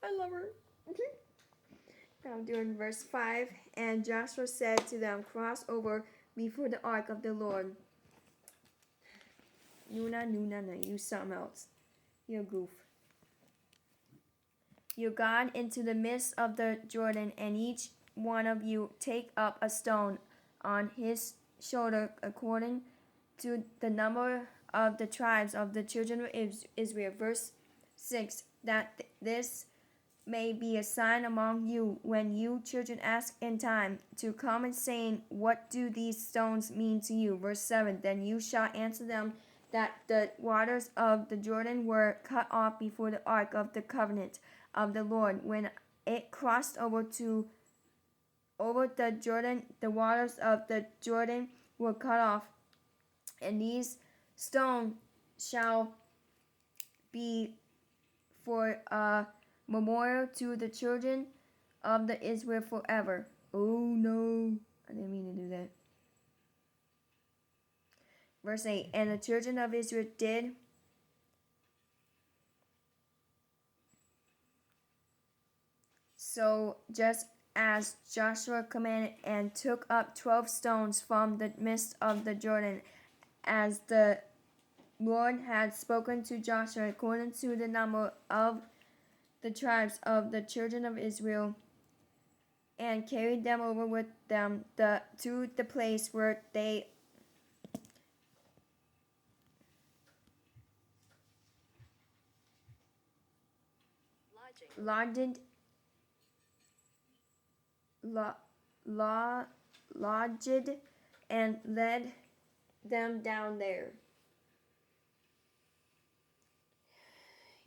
I love her. Now I'm doing verse 5. And Joshua said to them, cross over before the ark of the Lord. Nuna, you something else. You goof. You gone into the midst of the Jordan, and each one of you take up a stone on his shoulder according to the number of the tribes of the children of Israel. Verse 6. That this may be a sign among you when you children ask in time to come and saying, what do these stones mean to you? Verse 7. Then you shall answer them that the waters of the Jordan were cut off before the ark of the covenant of the Lord. When it crossed over the Jordan, the waters of the Jordan were cut off, and these stones shall be for a memorial to the children of the Israel forever. Oh no, I didn't mean to do that. Verse 8. And the children of Israel did so just as Joshua commanded, and took up 12 stones from the midst of the Jordan, as the Lord had spoken to Joshua, according to the number of the tribes of the children of Israel, and carried them over with them to the place where they lodged and led them down there.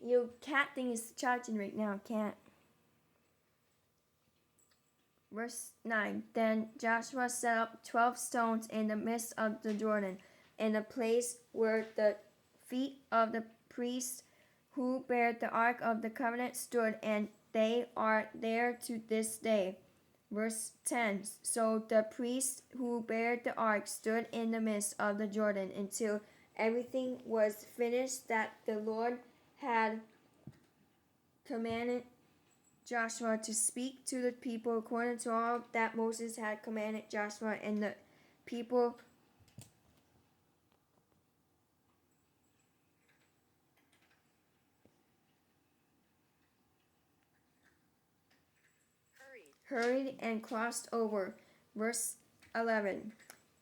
Your cat thing is charging right now, cat. Verse 9. Then Joshua set up 12 stones in the midst of the Jordan, in the place where the feet of the priests who bear the ark of the covenant stood, and they are there to this day. Verse 10. So the priests who bear the ark stood in the midst of the Jordan until everything was finished that the Lord had commanded Joshua to speak to the people according to all that Moses had commanded Joshua, and the people hurried and crossed over. Verse 11.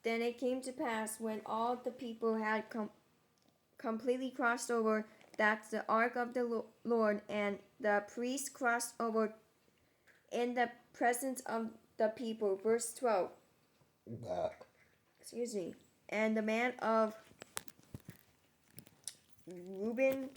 Then it came to pass, when all the people had completely crossed over, that the ark of the Lord and the priests crossed over in the presence of the people. Verse 12. Excuse me. And the man of Reuben,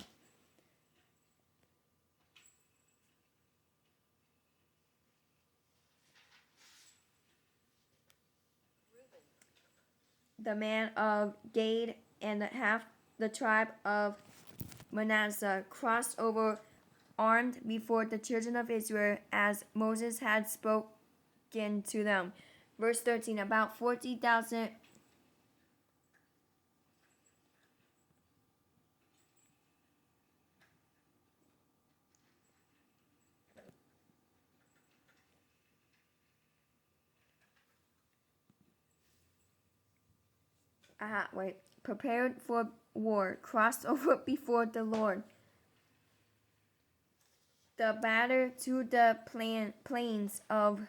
the man of Gad, and half the tribe of Manasseh crossed over armed before the children of Israel, as Moses had spoken to them. Verse 13. About 40,000 prepared for war, crossed over before the Lord. The battle to the plains of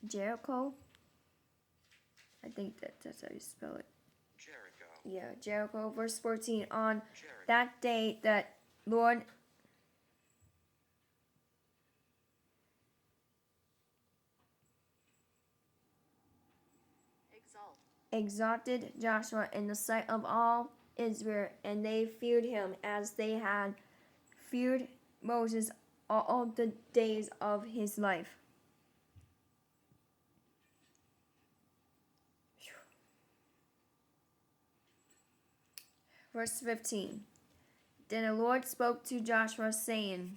Jericho. I think that's how you spell it. Jericho. Yeah, Jericho. Verse 14. On Jericho. That day, the Lord exalted Joshua in the sight of all Israel, and they feared him as they had feared Moses all the days of his life. Verse 15. Then the Lord spoke to Joshua, saying,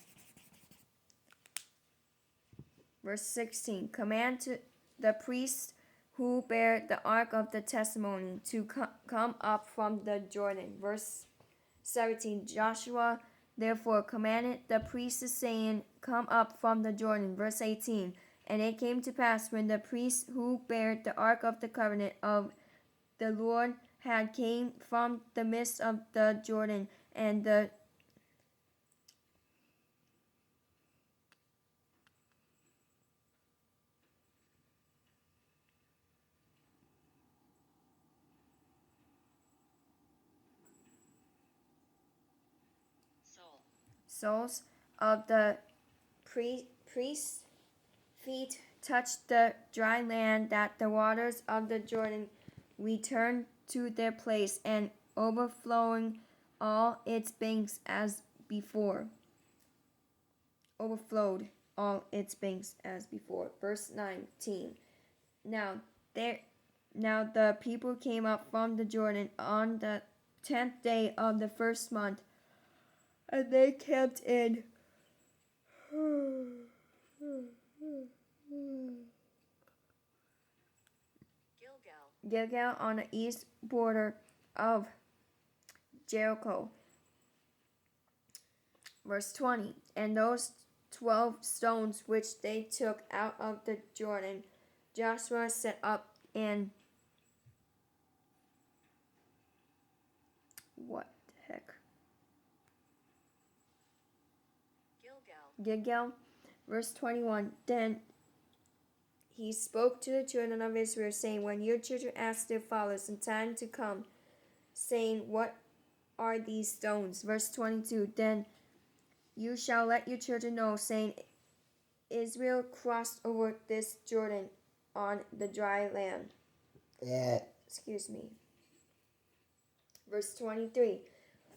verse 16, command to the priests who bear the ark of the testimony to come up from the Jordan. Verse 17. Joshua therefore commanded the priests, saying, Come up from the Jordan. Verse 18. And it came to pass, when the priests who bare the ark of the covenant of the Lord had came from the midst of the Jordan, and the soles of the priest's feet touched the dry land, that the waters of the Jordan returned to their place, and overflowing all its banks as before. Overflowed all its banks as before. Verse 19. Now the people came up from the Jordan on the 10th day of the first month, and they camped in Gilgal on the east border of Jericho. Verse 20. And those 12 stones which they took out of the Jordan, Joshua set up in what the heck? Gilgal. Verse 21. Then he spoke to the children of Israel, saying, When your children ask their fathers in time to come, saying, What are these stones? Verse 22. Then you shall let your children know, saying, Israel crossed over this Jordan on the dry land. Excuse me. Verse 23.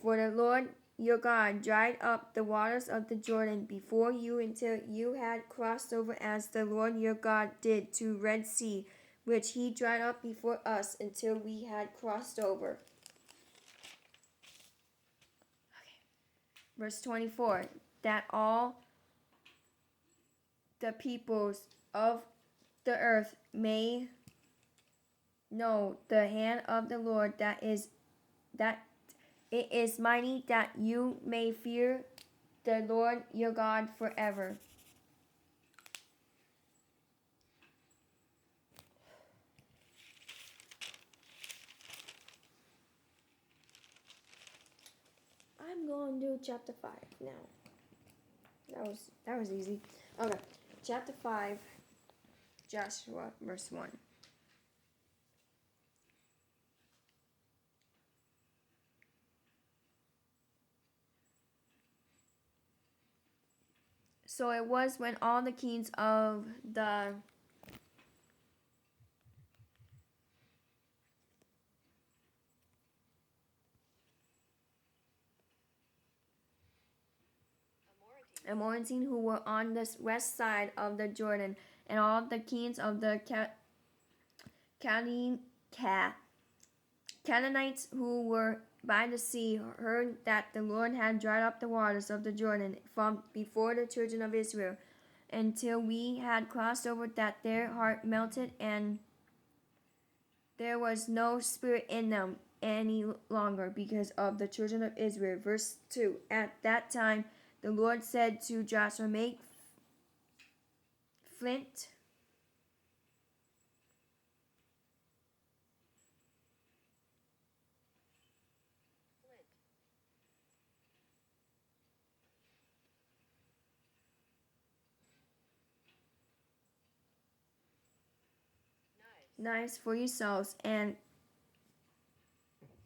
For the Lord your God dried up the waters of the Jordan before you until you had crossed over, as the Lord your God did to Red Sea, which he dried up before us until we had crossed over. Verse 24. That all the peoples of the earth may know the hand of the Lord, that it is mighty, that you may fear the Lord your God forever. I'm going to do chapter 5 now. That was easy. Okay, chapter 5, Joshua, verse 1. So it was when all the kings of the Amorites who were on the west side of the Jordan, and all the kings of the Canaanites who were by the sea heard that the Lord had dried up the waters of the Jordan from before the children of Israel, until we had crossed over, that their heart melted, and there was no spirit in them any longer because of the children of Israel. Verse 2. At that time the Lord said to Joshua, Make flint knives for yourselves, and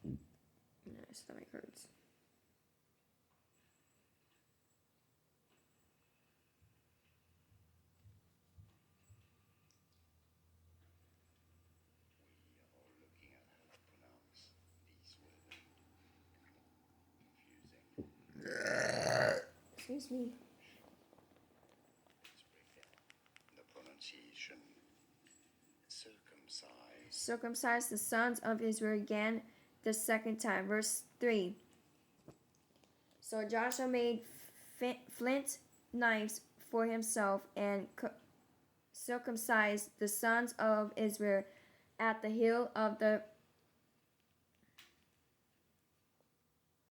my stomach hurts. Excuse me. The pronunciation. Circumcise the sons of Israel again the second time. Verse 3. So Joshua made flint knives for himself, and circumcised the sons of Israel at the hill of the